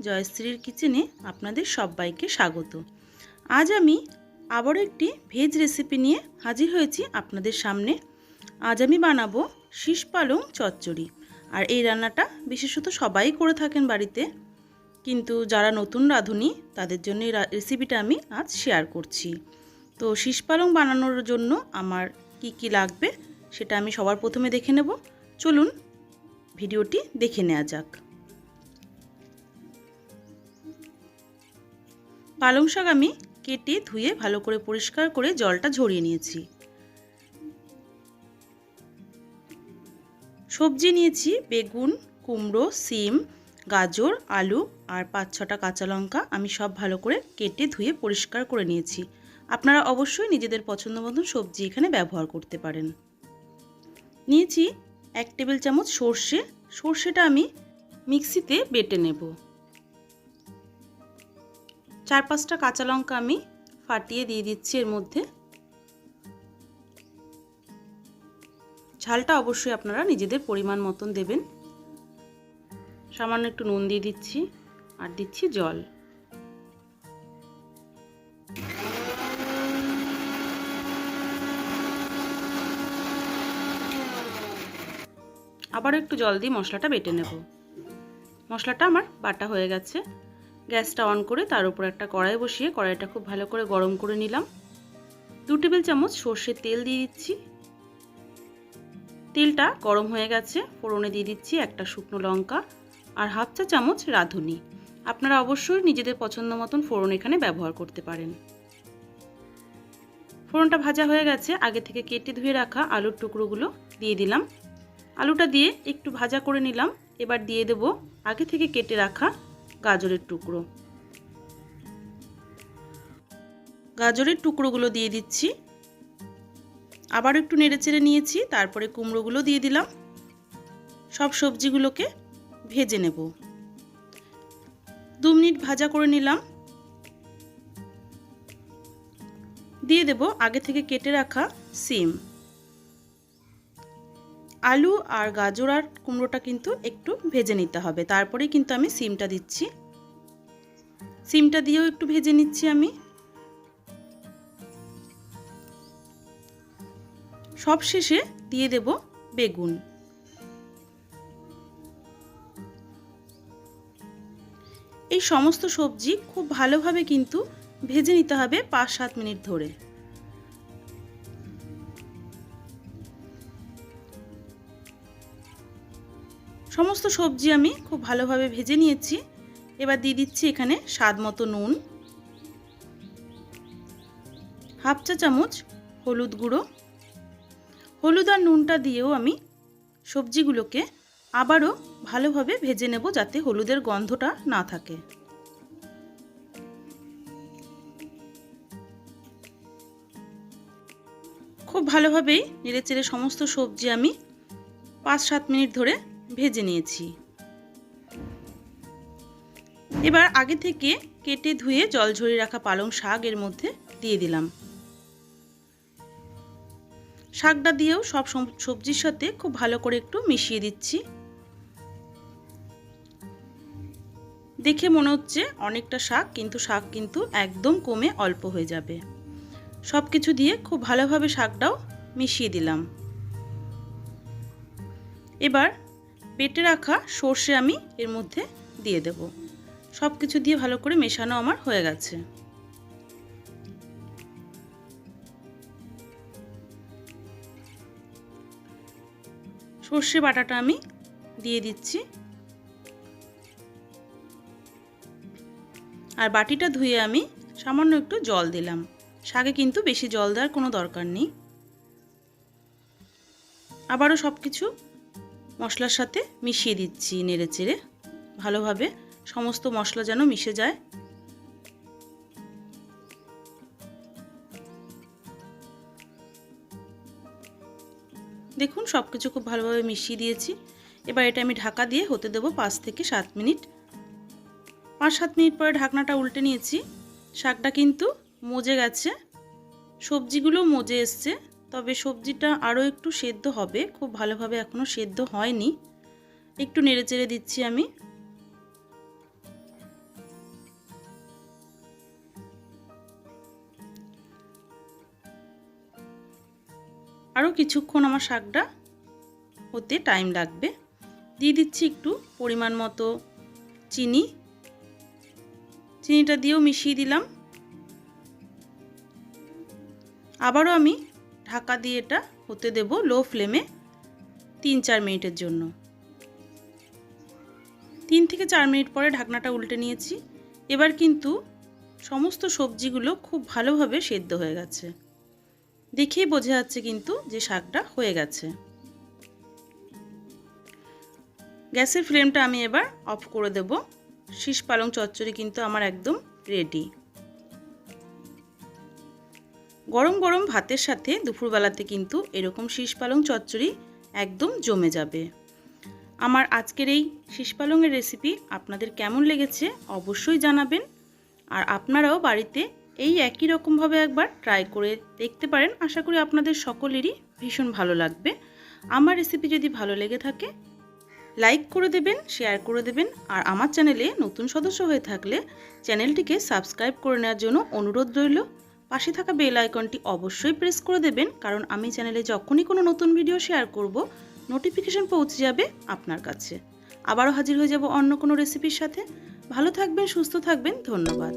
জয়শ্রীর কিচেনে আপনাদের সবাইকে স্বাগত। আজ আমি আবারও একটি ভেজ রেসিপি নিয়ে হাজির হয়েছি আপনাদের সামনে। আজ আমি বানাবো শীষ পালং চচ্চড়ি। আর এই রান্নাটা বিশেষত সবাই করে থাকেন বাড়িতে, কিন্তু যারা নতুন রাঁধুনি তাদের জন্য এই রেসিপিটা আমি আজ শেয়ার করছি। তো শীষ পালং বানানোর জন্য আমার কি লাগবে সেটা আমি সবার প্রথমে দেখে নেব। চলুন ভিডিওটি দেখে নেওয়া যাক। পালং শাক আমি কেটে ধুয়ে ভালো করে পরিষ্কার করে জলটা ঝরিয়ে নিয়েছি। সবজি নিয়েছি বেগুন, কুমড়ো, সিম, গাজর, আলু আর 5-6টা কাঁচা লঙ্কা। আমি সব ভালো করে কেটে ধুয়ে পরিষ্কার করে নিয়েছি। আপনারা অবশ্যই নিজেদের পছন্দ মতন সবজি এখানে ব্যবহার করতে পারেন। নিয়েছি 1 টেবিল চামচ সর্ষে। সর্ষেটা আমি মিক্সিতে বেটে নেব। 4-5টা কাঁচা লঙ্কা আমি ফাটিয়ে দিয়ে দিচ্ছি এর মধ্যে। ঝালটা অবশ্যই আপনারা নিজেদের পরিমাণ মতন দেবেন। সামান্য একটু নুন দিয়ে দিচ্ছি আর দিচ্ছি জল। আবার একটু জল দিয়ে মশলাটা বেটে নেব। মশলাটা আমার বাটা হয়ে গেছে। গ্যাসটা অন করে তার উপর একটা কড়াই বসিয়ে কড়াইটা খুব ভালো করে গরম করে নিলাম। 2 টেবিল চামচ সর্ষের তেল দিয়ে দিচ্ছি। তেলটা গরম হয়ে গেছে। ফোড়নে দিয়ে দিচ্ছি একটা শুকনো লঙ্কা আর 1/2 চা চামচ রাঁধুনি। আপনারা অবশ্যই নিজেদের পছন্দ মতন ফোড়ন এখানে ব্যবহার করতে পারেন। ফোড়নটা ভাজা হয়ে গেছে। আগে থেকে কেটে ধুয়ে রাখা আলুর টুকরোগুলো দিয়ে দিলাম। আলুটা দিয়ে একটু ভাজা করে নিলাম। এবার দিয়ে দেব আগে থেকে কেটে রাখা গাজরের টুকরো। গাজরের টুকরোগুলো দিয়ে দিচ্ছি। আবার একটু নেড়েচেড়ে নিয়েছি। তারপরে কুমড়োগুলো দিয়ে দিলাম। সব সবজিগুলোকে ভেজে নেব। 2 মিনিট ভাজা করে নিলাম। দিয়ে দেব আগে থেকে কেটে রাখা সিম। আলু আর গাজর আর কুমড়োটা কিন্তু একটু ভেজে নিতে হবে, তারপরেই কিন্তু আমি সিমটা দিচ্ছি। সিমটা দিয়েও একটু ভেজে নিচ্ছি আমি। সব শেষে দিয়ে দেব বেগুন। এই সমস্ত সবজি খুব ভালোভাবে কিন্তু ভেজে নিতে হবে 5-7 মিনিট ধরে। সমস্ত সবজি আমি খুব ভালোভাবে ভেজে নিয়েছি। এবার দিয়ে দিচ্ছি এখানে স্বাদ মতো নুন, 1/2 চা চামচ হলুদ গুঁড়ো। হলুদ আর নুনটা দিয়েও আমি সবজিগুলোকে আবারও ভালোভাবে ভেজে নেব, যাতে হলুদের গন্ধটা না থাকে। খুব ভালোভাবেই নেড়েচেড়ে সমস্ত সবজি আমি 5-7 মিনিট ধরে ভেজে নিয়েছি। এবার আগে থেকে কেটে ধুয়ে জল ঝরিয়ে রাখা পালং শাক এর মধ্যে দিয়ে দিলাম। শাকটা দিয়েও সব সবজির সাথে খুব ভালো করে একটু মিশিয়ে দিচ্ছি। দেখে মনে হচ্ছে অনেকটা শাক, কিন্তু শাক কিন্তু একদম কমে অল্প হয়ে যাবে। সব কিছু দিয়ে খুব ভালোভাবে শাকটাও মিশিয়ে দিলাম। এবার বেটে রাখা সর্ষে আমি এর মধ্যে দিয়ে দেব। সব কিছু দিয়ে ভালো করে মেশানো আমার হয়ে গেছে। সর্ষে বাটাটা আমি দিয়ে দিচ্ছি। আর বাটিটা ধুয়ে আমি সামান্য একটু জল দিলাম। শাকে কিন্তু বেশি জল দেওয়ার কোনো দরকার নেই। আবারও সব কিছু মশলার সাথে মিশিয়ে দিচ্ছি নেড়েচেড়ে ভালোভাবে, সমস্ত মশলা যেন মিশে যায়। দেখুন সব কিছু খুব ভালোভাবে মিশিয়ে দিয়েছি। এবার এটা আমি ঢাকা দিয়ে হতে দেব 5 থেকে 7 মিনিট। 5-7 মিনিট পরে ঢাকনাটা উল্টে নিয়েছি। শাকটা কিন্তু মজে গেছে, সবজিগুলো মজে এসছে, তবে সবজিটা আরও একটু সেদ্ধ হবে। খুব ভালোভাবে এখনও সেদ্ধ হয়নি। একটু নেড়েচেড়ে দিচ্ছি আমি। আরও কিছুক্ষণ আমার শাকটা হতে টাইম লাগবে। দিয়ে দিচ্ছি একটু পরিমাণ মতো চিনি। চিনিটা দিয়েও মিশিয়ে দিলাম। আবারও আমি ঢাকা দিয়ে এটা হতে দেব লো ফ্লেমে 3-4 মিনিটের জন্য। 3 থেকে 4 মিনিট পরে ঢাকনাটা উল্টে নিয়েছি। এবার কিন্তু সমস্ত সবজিগুলো খুব ভালোভাবে সেদ্ধ হয়ে গেছে। দেখেই বোঝা যাচ্ছে কিন্তু যে শাকটা হয়ে গেছে। গ্যাসের ফ্লেমটা আমি এবার অফ করে দেব। শীষ পালং চচ্চড়ি কিন্তু আমার একদম রেডি। গরম গরম ভাতের সাথে দুপুরবেলাতে কিন্তু এরকম শীষ পালং চচ্চড়ি একদম জমে যাবে। আমার আজকের এই শীষ পালংয়ের রেসিপি আপনাদের কেমন লেগেছে অবশ্যই জানাবেন। আর আপনারাও বাড়িতে এই একই রকমভাবে একবার ট্রাই করে দেখতে পারেন। আশা করি আপনাদের সকলেরই ভীষণ ভালো লাগবে। আমার রেসিপি যদি ভালো লেগে থাকে লাইক করে দেবেন, শেয়ার করে দেবেন। আর আমার চ্যানেলে নতুন সদস্য হয়ে থাকলে চ্যানেলটিকে সাবস্ক্রাইব করে নেওয়ার জন্য অনুরোধ রইল। পাশে থাকা বেল আইকনটি অবশ্যই প্রেস করে দেবেন, কারণ আমি চ্যানেলে যখনই কোনো নতুন ভিডিও শেয়ার করব নোটিফিকেশন পৌঁছে যাবে আপনার কাছে। আবারও হাজির হয়ে যাব অন্য কোনো রেসিপির সাথে। ভালো থাকবেন, সুস্থ থাকবেন। ধন্যবাদ।